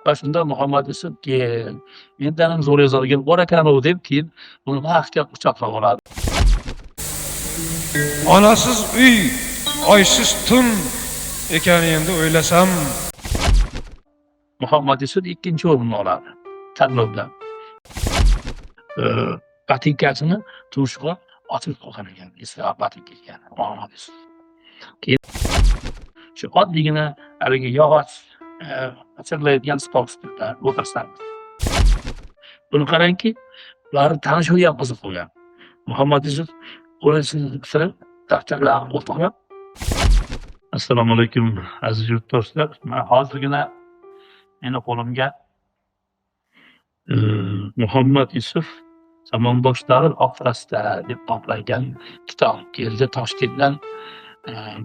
Va shunda Muhammad Yusuf keyin mendan ham zo'r yozadigan bor ekan-ku deb keyin uni mahkam quchoqlab oladi. Onasiz uy, oysiz tun ekan endi o'ylasam. Muhammad Yusuf ikkinchi o'rinni oladi tanlovda. Botinkasini tumshug'i ochib qolgan ekan. Eski botinka ekan Muhammad Yusuf. Keyin shu oddiygina haligi yog'och achirlaydigan stol ustida o'tirsan. Buni qarangki, ularni tanishuvi ham qiziq bo'lgan. Muhammad Yusuf qo'lini silab, daftarlarni o'tirib, assalomu alaykum aziz yurtdoshlar. Men hozirgina meni qo'limga Muhammad Yusuf Zamondoshlari oxirasida deb nomlangan kitob keldi Toshkentdan,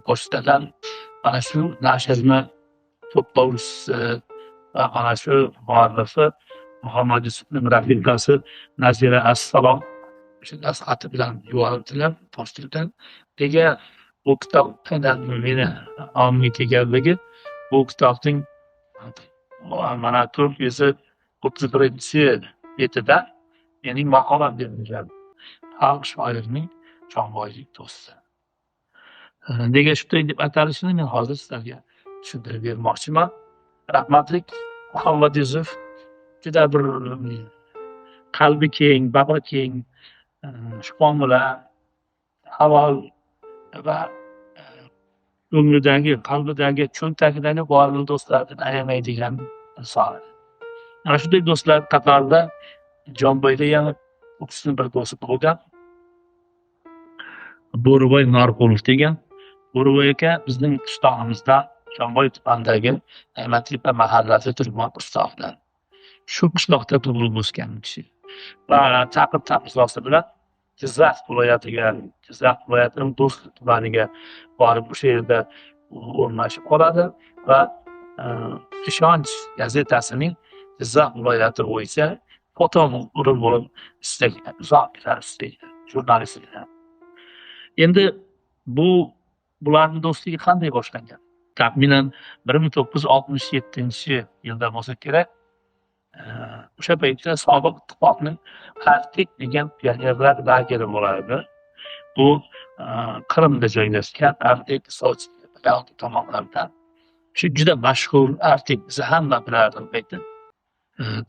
pochtadan. Mana shu nashrni to'plovchisi va mana shu muallifi Muhammad Yusufning rafiqasi Nazira Assalom shu xati bilan yuboribdilar Toshkentdan. Nega bu kitob meni omga kelganligi, bu kitobning mana 431-betida mening maqolam berilgan. Xalq shoirining jonboylik do'sti. Nega shunday deb atalishini men hozir sizlarga tushuntirib bermoqchiman. Rahmatlik Muhammad Yusuf juda bir qalbi keng, bag'ri keng, shubhonlar, halol va ko'nglidagi, qalbidagi, cho'ntagidagi borini do'stlardan ayamaydigan inson. Ana shunday do'stlar qatorida Jonboyda yana u kishining bir do'sti bo'lgan. Bo'riboy Norqulov degan. Bo'riboy aka bizning qishlog'imizda Jonboy tumanidagi Naymantepa mahallasi turgan qishloqdan. Shu qishloqda tug'ilib o'sgan kishi. Va taqir taqizosi bilan Jizzax viloyatiga, Jizzax viloyatining Do'stlik tumaniga borib o'sha yerda o'rnashib qoladi va Ishonch gazetasining Jizzax viloyati bo'yicha fotomuxbir bo'lib ishlagan, uzoq yillar ishlagan jurnalist. Endi bularning do'stligi qanday boshlangan? Taxminan 1967-yilda bo'lsa kerak. O'sha paytda sobiq ittifoqning Arktik degan pionerlar lageri bo'lardi. Bu Qrimda joylashgan Arktik Sochi tomonlaridan. Shu juda mashhur Arktik, biza hamma bilardi paytda.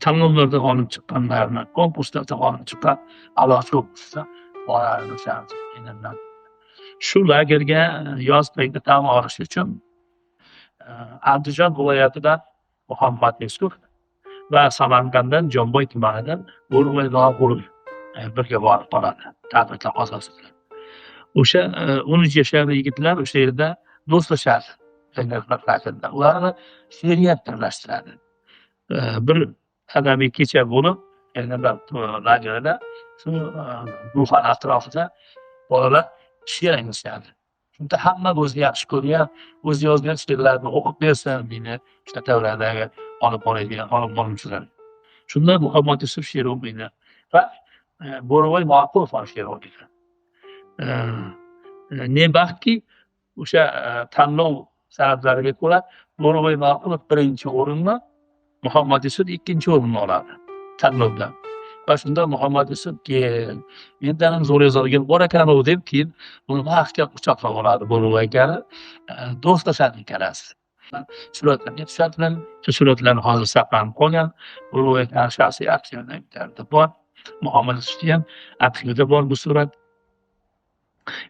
Tanlovlarda olib chiqqanlarni, konkurslarda olib chiqqan aloqa bo'lsa, borardi o'sha. Shu lagerga yoz paytida dam olish uchun Andijon viloyatidan Muhammad Yusuf va Samarqanddan Jonboy tumanidan Bo'riboy Norqulov birga borib qoladi. Ta'birlar asosida. O'sha 13 yoshli yigitlar o'sha yerda do'stlashadi. Ularni she'riyat birlashtiradi. Bir adabiy kecha bo'lib, lagerda shu ruhan atrofida bolalar she'r anglashadi. Shunda hamma o'zi yaxshi ko'rgan, o'zi yozgan she'rlarni o'qib bersin, meni o'sha davradagi olib boruvchilar. Shunda Muhammad Yusuf she'r o'qiydi va Bo'riboy Norqulov ham she'r o'qiydi. Ne baxtki, o'sha tanlov sanatlariga ko'ra Bo'riboy Norqulov birinchi o'rinni, Muhammad Yusuf ikkinchi o'rinni oladi tanlovda. Va shunda Muhammad Yusuf keyin mendan ham zo'r yozadigan bor ekan-ku deb keyin uni mahkam quchoqlab oladi Bo'riboy akani. Do'stlashadi ikkalasi. Suratlarga tushadilar. Shu suratlarni hozir saqlanib qolgan. Bo'riboy akani shaxsiy arxivida bor. Muhammad Yusufda ham arxivida bor bu surat.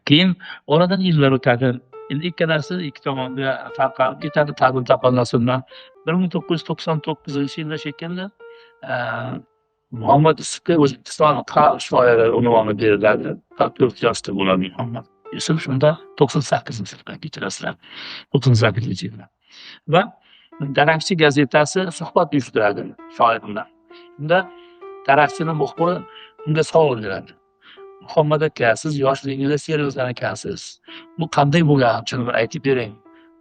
Keyin oradan yillar o'tadi. Endi ikkalasi ikki tomonga tarqalib ketadi. Ta'lim taqozosi 1999-yilda shekilli Muhammad Yusufga O'zbekiston xalq shoiri unvoni beriladi. 44 yoshda bo'ladi Muhammad Yusuf. Shunda 98-yilda kechirasizlar. 98-yilda. Va Daraxtchi gazetasi suhbat uyushtiradi shoir bilan. Shunda Daraxtchining muxbiri unga savol beradi. Muhammad aka, siz yoshligingizda she'r yozgan ekansiz. Bu qanday bo'lgan? Shuni aytib bering.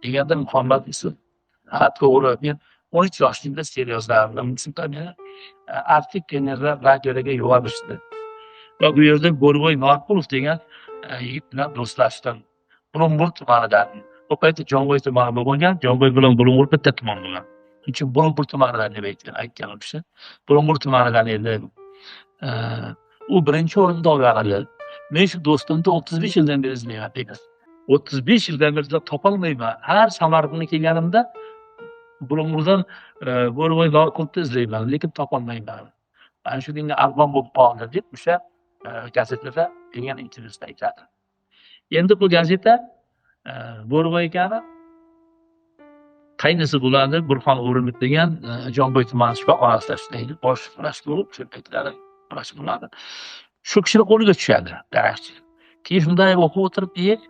Deganda Muhammad Yusuf, "Ha, to'g'ri, men 13 yoshligimda she'r yozgandim. Shunda meni Arktik pionerlar lageriga yuborishdi. Va bu yerda Bo'riboy Norqulov degan yigit bilan do'stlashdim. Bulung'ur tumanidan. O paytda Jonboy tumani bo'lgan, Jonboy bilan Bulung'ur bitta tuman bo'lgan. Çünkü Bulunbur tumanidan deb aytgan u kishi. Bulunbur tumanidan edi. U birinchi o'rinda olganlar. Men shu do'stimni 35 yildan beri izlayman deydi. 35 yildan beri topolmayman. Har Samarqandga kelganimda Bulung'urdan Bo'rivoy Norqultni izlayman, lekin topolmayman. Ana shu dinga albom bo'lib qoldi deb o'sha gazetada degan intervyusida aytadi. Endi bu gazeta Bo'rivoy akani qaynisi bo'ladi, Burxon O'rinlik degan Jomboy tumani shifoxonasida ishlaydi. Bosh vrach bo'lib, o'sha paytlari vrach bo'ladi. Shu kishini qo'liga tushadi daraxtchi. Keyin shunday o'qib o'tirib,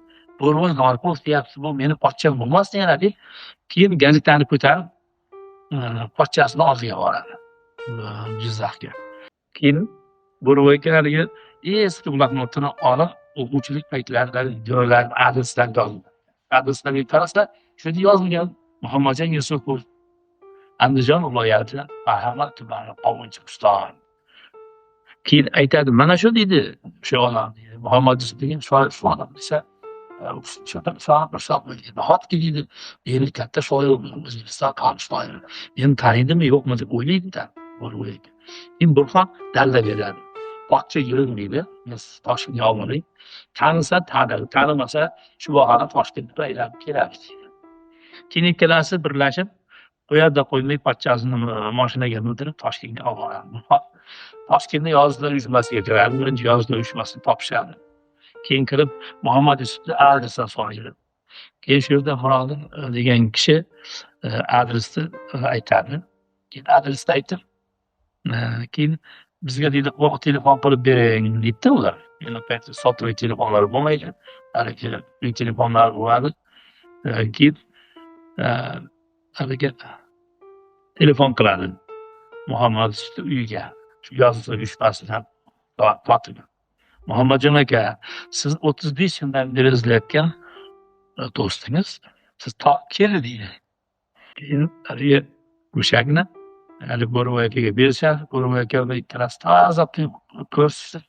Bo'rivoy Norqulov deyapti, bu meni pochcham bo'lmasdi yana deb, keyin gazetani ko'tarib pochchasini oldiga boradi. Jizzaxga. Keyin Bo'rivoy aka haligi eski bloknotini olib, o'quvchilik paytlaridagi videolarni adreslarni oldi. Adreslarga qarasa, shunda yozilgan Muhammadjon Yusupov, Andijon viloyati Marhamat tumani Qovunchi-Qiston. Keyin aytadi, mana shu deydi, o'sha odam deydi, Muhammad Yusupov degan shu odam desa, nahotki deydi, endi katta shoir O'zbekiston xalq shoiri. Meni taniydimi, yo'qmi deb o'ylaydi-da. Keyin Burxon dalda beradi. Pochcha yuring deydi, men Toshkentga olmayman. Tanisa tanir, tanimasa shu bahona Toshkentga aylanib keladi deydi. Keyin ikkalasi birlashib, qo'yadi qo'ymay pochchasini mashinaga mindirib Toshkentga olib boradi. Toshkentda yozuvchilar uyushmasiga kiradi, birinchi yozuvchilar uyushmasini topishadi. Keyin kirib Muhammad Yusupni adresini so'raydi. Keyin shu yerda Murodov degan kishi adresni aytadi. Keyin adresni aytib, keyin bizga deydi, o'q telefon qilib bering deydi ular. Endi paytda sotuvchi telefonlar bo'lmaydi. Haligi uy telefonlar bo'ladi. Keyin haligi telefon qiladi Muhammad Yusupni uyiga. Shu yozuvchilar uyushmasidan tortib. Muhammadjon aka, siz 35 yildan beri izlayotgan do'stingiz, siz keldi deydi. Keyin haligi go'shakni Bo'rivoy akaga berishadi. Bo'rivoy aka va ikkalasi toza ko'rishdi.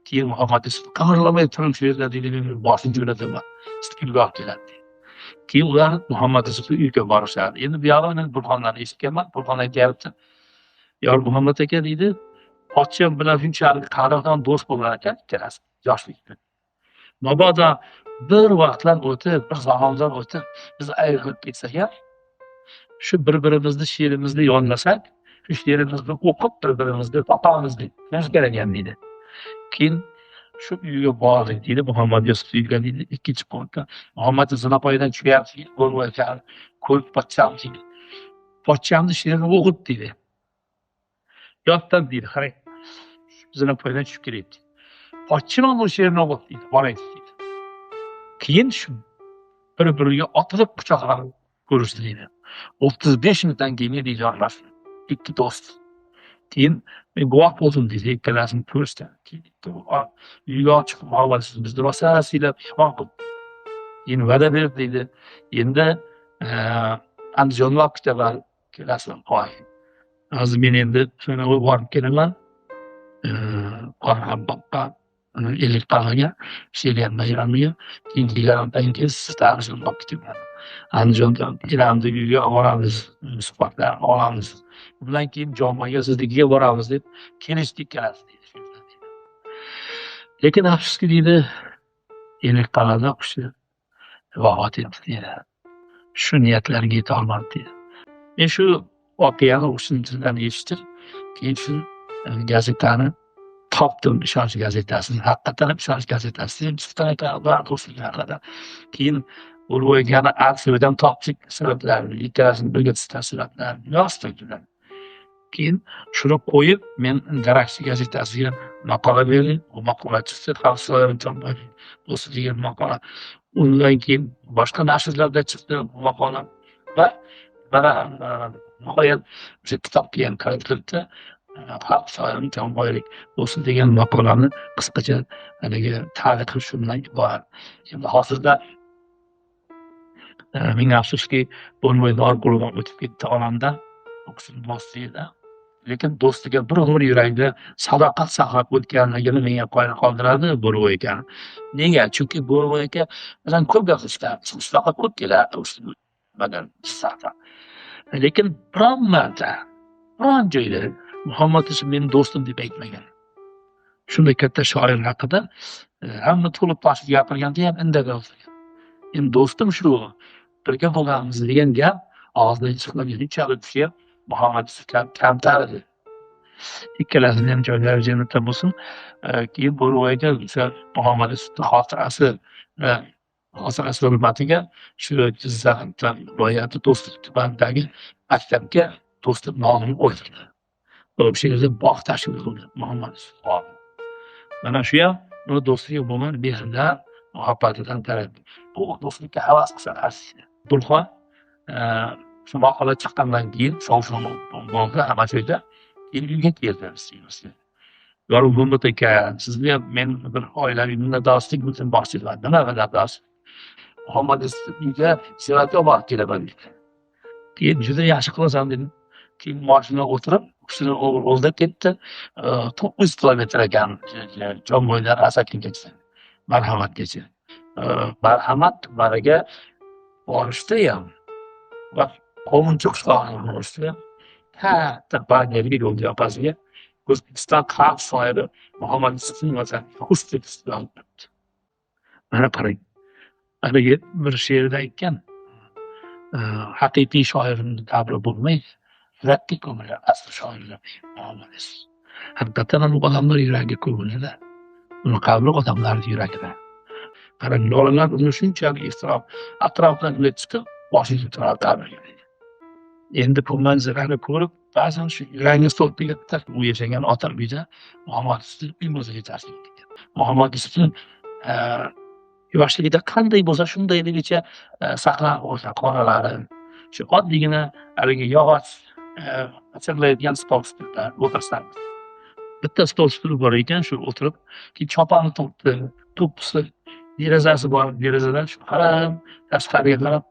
Keyin Muhammad Yusuf qimirlamay turib shu yerda deydi, boshini jo'nataman. Istikilga olib keladi. Keyin ular Muhammad Yusufni uyiga borishadi. Endi bu yog'ini Burxondan eshitganman. Burxon aytyapti, "Yo Muhammad aka deydi, pochcham bilan shunchalik qadrdon do'st bo'lgan ekan, ikkalasi yoshlikda. Mabodo bir vaqtlar o'tib, bir zamonlar o'tib, biz ayrilib ketsak ham, shu bir-birimizni she'rimizni yodlasak, shu she'rimizni o'qib bir-birimizni topamiz deb yozgan deydi. Keyin shu uyga bordik deydi, Muhammad Yusuf uyiga deydi, ikkinchi qavatda Muhammad zinapoyadan tushyapti, Bo'rivoy aka ko'rib pochchamni, pochchamni she'rini o'qib deydi. Yotdan deydi, qarang, zinapoyadan tushib kelyapti. Pochcham bu she'rni o'qib deydi, boraylik deydi. Keyin shu bir-biriga otilib quchoqlanib ko'rishdi deydi. 35 yildan keyin deydi, ikki do'st. Keyin men guvoh bo'ldim deydi, ikkalasini ko'rishdi. Keyin uyga chiqib olasiz, bizni rosa siylab mehmon qilib. Keyin va'da berib deydi, endi Andijonga olib ketaman, kelasizlar qo'y. Hozir men endi shuna borib kelaman. Qoraqalpoqqa, Ellikqal'aga, She'riyat bayramiga, keyin kelganimdan keyin sizni Andijonga olib ketaman. Andijondan elamni uyga boramiz, suhbatlar olamiz. Bundan keyin Jomboyga siznikiga boramiz deb kelishdik ikkalasi deydi. Lekin afsuski deydi, Ellikqal'ada o'sha vafot etdi deydi. Shu niyatlarga yeta olmadi deydi. Men shu voqeani o'shandan eshitib, keyin shu gazetani topdim, Ishonch gazetasini. Haqiqatan ham Ishonch gazetasi do'stliklar. Keyin Bo'rivoy akani arxividan topdik suratlarni, ikkalasini birga tushgan suratlarni yozdik. Keyin shuni qo'yib, men Daraxtchi gazetasiga maqola berdim. U maqola chiqdi, Xalqso'yim do'sti degan maqola. Undan keyin boshqa nashrlarda chiqdi bu maqola va nihoyat o'sha kitobga ham kiritildi. Xalqso'yim do'sti degan maqolani qisqacha haligi tarixi shu bilan iborat. Endi hozirda ming afsuski, Bo'rivoy Norqulovdan o'tib ketdi olamdan. U kishini do'stida. Lekin do'stiga bir umr yuragida sadoqat saqlab o'tganligini menga qoyil qoldiradi Bo'rivoy akani. Nega? Chunki Bo'rivoy aka bilan ko'p gaplashgan, qishloqqa ko'p kelardi o'sha badan Jizzaxdan. Lekin biron marta, biron joyda Muhammad Yusuf mening do'stim deb aytmagan. Shunday katta shoir haqida hamma to'lib toshib gapirganda ham indamay o'tirgan. Endi do'stim shu, birga bo'lamiz degan gap og'zidan chiqmaguncha ham Muhammad Yusuf kamtar edi. Ikkalasini ham joylari jannatda bo'lsin. Keyin bu rivoyatga o'sha Muhammad Yusufni xotirasi hurmatiga shu Jizzaxdan viloyati Do'stlik tumanidagi maktabga do'stlik nomini qo'ydirdi. O'sha yerda bog' tashkil qildi Muhammad Yusuf. Mana shu ham uni do'stlikka bo'lgan mehridan, muhabbatidan darak. Bu do'stlikka havas qilsa aslida. Burxon shu maqola chiqqandan keyin shov-shuv bo'ldi hamma joyda. Uyga keldi bizga. Yorug' Muhammad aka, sizga men bir oilaviy minnatdorchilik bildirmoqchiman. Nima minnatdorchilik? Muhammad Yusufga ziyoratga borib kelaman dedi. Keyin juda yaxshi qilasan dedim. Keyin mashinaga o'tirib, kishini o'g'irlab ketdi. 900 kilometr ekan Jomboydan Asakagacha, Marhamatgacha. Marhamat tumaniga borishdi ham. Va Qo'mchiq qishlog'iga borishdi. Katta bannerga yo'l yoqasiga O'zbekiston xalq shoiri Muhammad Yusufning xushlik istiqlol qilibdi. Mana qarang. Haligi bir she'rida aytgan, haqiqiy shoirning qabri bo'lmaydi, yurakka ko'miladi asli shoirlar Muhammad Yusuf. Haqiqatan ham odamlar yuragiga ko'miladi. Uni qabri odamlarning yuragida. Qarang, lolalar uni shunchalik isrof, atrofdan chiqib, boshiga turadi qabrga. Endi bu manzarani ko'rib, ba'zan shu yuragini so'kilib u yashagan ota uyda Muhammad Yusufning o'ziga taslim etgan. Muhammad Yusufning yoshligida qanday bo'lsa shundayligicha saqlanib o'tgan qoralari, shu oddiygina haligi yog'och chirlaydigan stol stullar o'tirsangiz. Bitta stol stul bor ekan, shu o'tirib, keyin chopani to'pdi, to'ppisi derazasi bor, derazadan shu qarab, tashqariga qarab,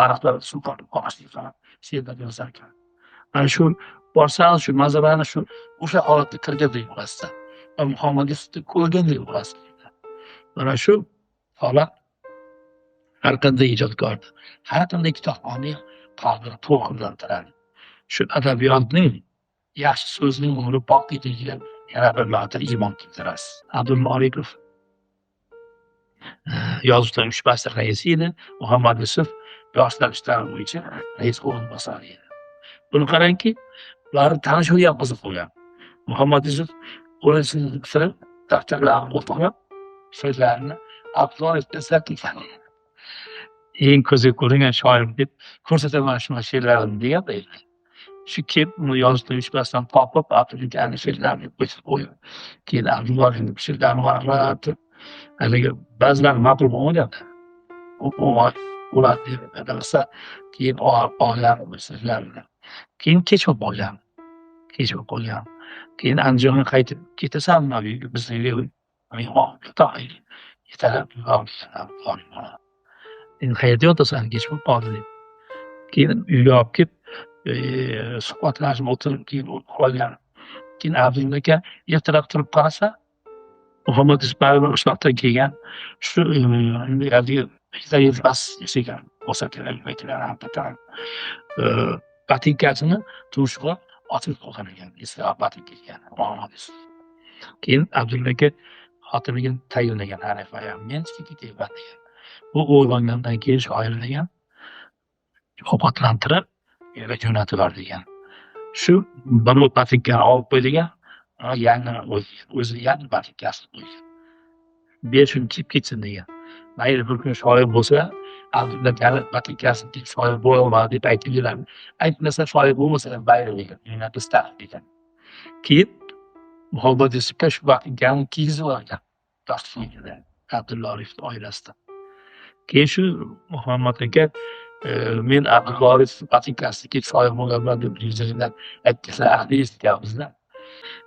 ariqlar suv qoqishga qarab she'rlar yozar ekan. Mana shu borsangiz shu manzarani shu o'sha holatga kirgandek bo'lasiz. Muhammad Yusufni ko'rgandek bo'lasiz. Mana shu holat har qanday ijodkorni, har qanday kitobxonni qalbini to'lqinlantiradi. Shu adabiyotning yaxshi so'zning umri boqiyligiga yana bir marta iymon keltirasiz. Abdulmalikov yozuvchilar uyushmasi raisi edi. Muhammad Yusuf yoshlar ishlari bo'yicha rais o'rinbosari edi. Buni qarangki, ularni tanishuvi ham qiziq bo'lgan. Muhammad Yusuf qo'lisini tiqtirib, daftarlarni o'qib, so'zlarini Abdulloyev desab ekan. Eng ko'zga ko'ringan shoir deb ko'rsataman shu she'rlarimni deganda edi. Shu kelib uni yozuvchilar uyushmasidan topib, Abdullaning she'rlarini qo'yib qo'yib, keyin Abdullohning she'rlarini varaqlab, haligi ba'zilari ma'qul bo'lmagan. Ular deb adalsa, keyin olgan so'zlarini. Keyin kechib qolgan. Keyin Andijonga qaytib ketasanmi? Bizga mehmon yetalab yuborgan. Endi qayerda yotasan? Kechib qoldi deb. Keyin uyga olib kelib, suhbatlashib o'tirib, keyin uxlagan. Keyin Abdulla aka ertalab turib qarasa, Muhammad Yusuf baribir o'sha vaqtda kelgan. Shu haligi bas yashagan bo'lsa kerak aytgan haqiqatan. Batinkasini tumshug'i ochib qo'ygan ekan. Eski batinka ekan Muhammad Yusuf. Keyin Abdulla aka xotiniga tayinlagan Hanifa ham men ketayman degan. Bu o'ylangandan keyin shoir degan ovqatlantirib yerga jo'natib yuborgan. Shu bir batinkani olib qo'ydigan, yangi o'zi yangi batinkasini qo'ygan. Beshun kiyib ketsin degan. Mayli bir kun shoir bo'lsa, Abdulla aka batinkasini kiyib shoir bo'lolmadi deb aytdilar. Aytmasa shoir bo'lmasa ham bayram degan. Yana dostaq degan. Keyin Muhammad Yusufga shu batinkani kiygizib olgan. Toshkentda Abdulloyev oilasida. Keyin shu Muhammad aka men Abdulloyev batinkasini kiyib shoir bo'laman deb yuzingdan aytsa, ahliyiz deyapmiz-da.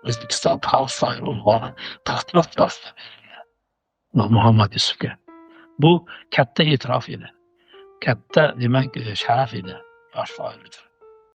O'zbekiston xalq shoiri bo'lgan 44 yoshda Muhammad Yusufga. Bu katta e'tirof edi. Katta demak sharaf edi yosh shoir uchun.